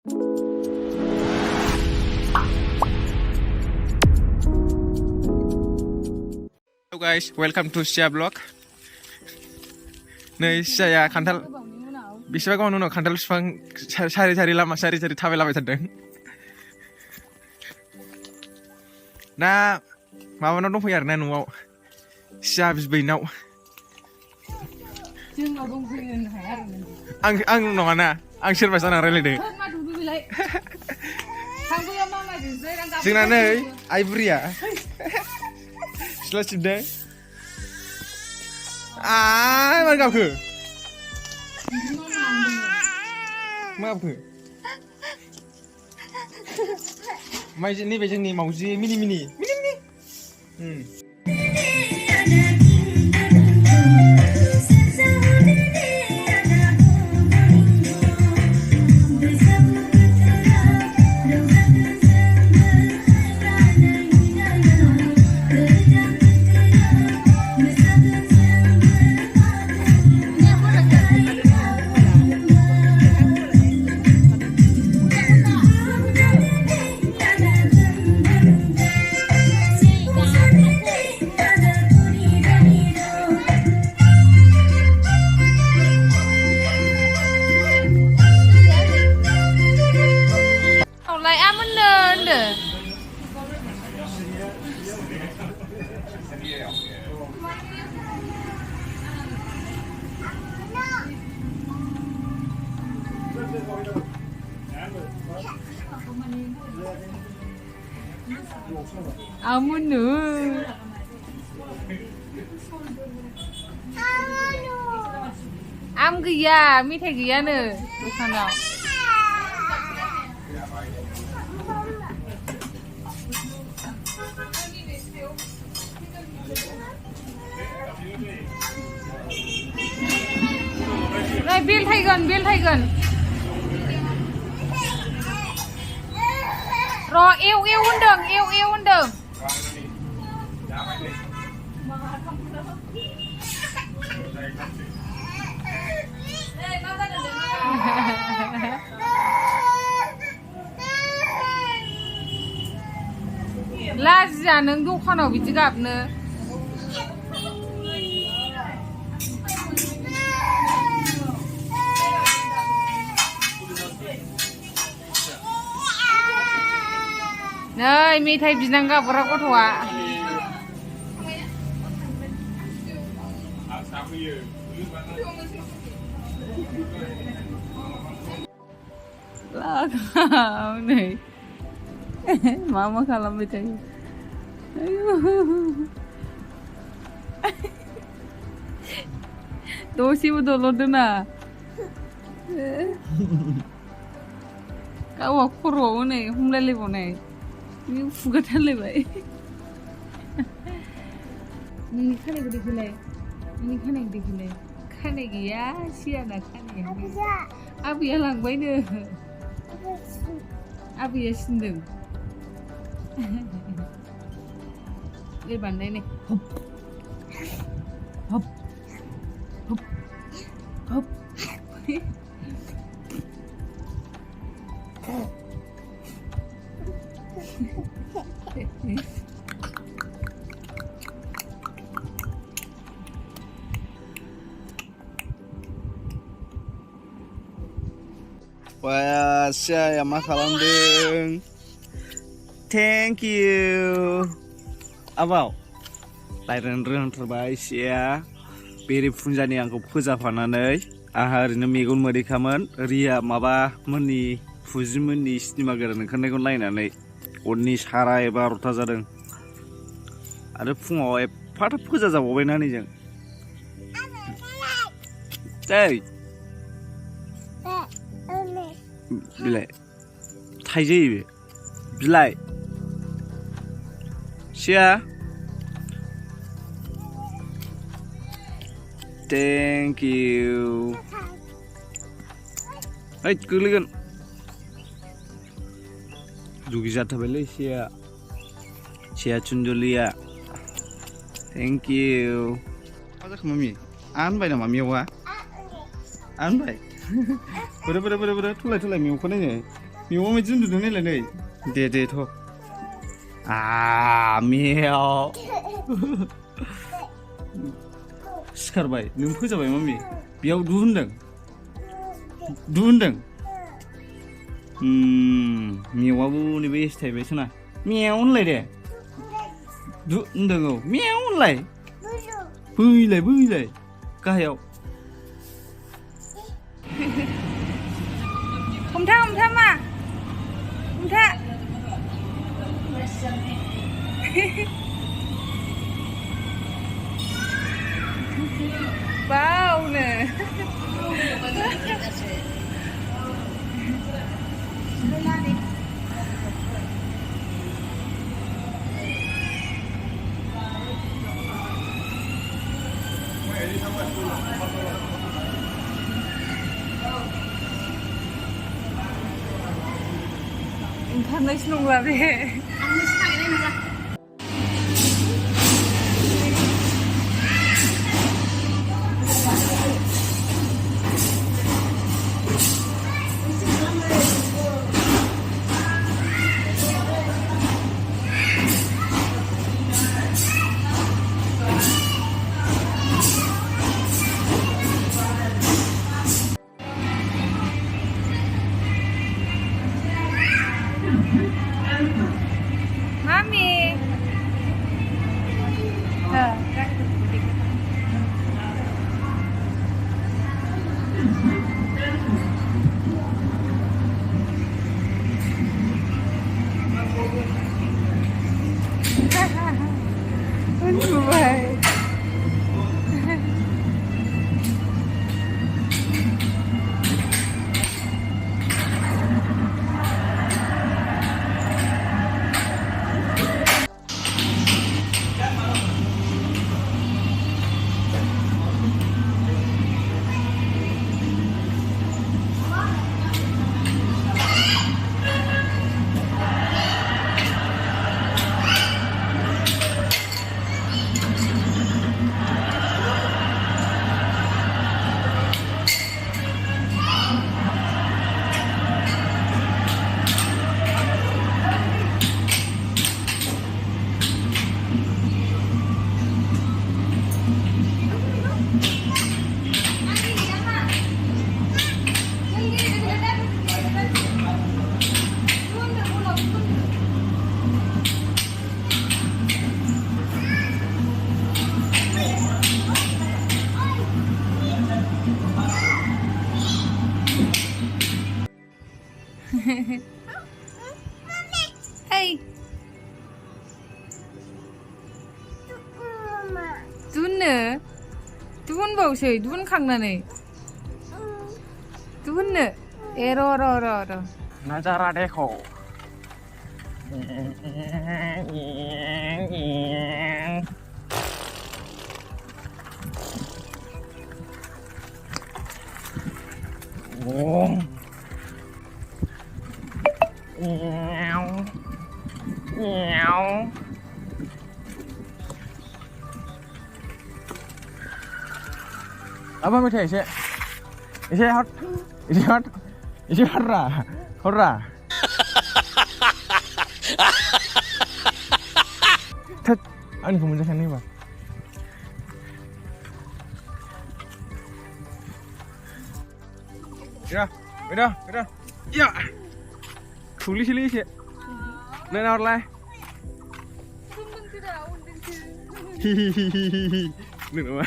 Hello guys, welcome to Sia Vlog. Nei Siaya खान्थाल बेसेबा गोबां उनाव खान्थाल बिफां सारि लामा सारि थाबायलाबाय थादों। दा माबानाव दंफैयो आरोना न'आव सिया बिबैनाव। जोंनाव दंफैयो होननो हाया आरो आं नङा ना आं सोरबा जाना रायलायदों। जोंना नै आइ बुरिया सिथ्ला सिबदों। मानो गाबखो? मा गाबखो? नैबे जोंनि मावजि मिनि 아무누 am gaya मेथाइ गैयानो दखानाव नै बेल थायगोन र' एव होनदों लाजिया नों दखानाव बिदि गाबनो नै मेथाइ बिनां गाबग्रा गथ'आ लागाव नै मा खालामबाय थायो दसेबो दलद दोना गावहा खर'आव नै हमलायलायबावनाय खुगा थालायबाय नोंनि खानायखौ देखोलाय खानाय गैया सियाना खानाया आबैया लांबायनो आबैया सिनदों एबार नायनाय हप Wah, Siaya मा खालामदों? Thank you. Abaw, रायज्लायनो रोंथारबाय Siaya. बेरे फुंजानि आंखौ फोजाफानानै आंहा ओरैनो मेगन मोदैखामोन रिया माबा मोननि फुजिमोननि सिनेमा गोदान ओंखारनायखौ नायनानै अननि सारा एबा रथा जादों आरो फुङाव एफाथाब फोजा जाबावबायना नैजों जै बिलाइ थाइजौ बे बिलाइ Siaya thank you hey गोलैगोन दुगि जाथारबायलै Siaya चुनजुलिया thank you मा जाखो मामि आनबाय नामा मेवा आनबाय बोरो थुलाय मेवखौ नायनो मेवा मायदि उन्दुदों नायलाय नै दे थ' मेव सिखारबाय नों फोजाबाय मामि बेयाव दु होनदों मेवाबो नैबे एसे थाइबायसोना मेव होनलाय दे दु होनदों औ मेव होनलाय बैलाय गाहायाव हमथा मा हमथा बावनो ओंखारनायसो नंला बे Mami. Habbwbai. Hey. दुनबावसै दुनखांनानै दुननो ए र' नजारा देखो apa media isi hot ra thật anh không muốn ra khăn đi vào Beda. Ya. Tulis sih. Nena orlai. Hihihi. Nena.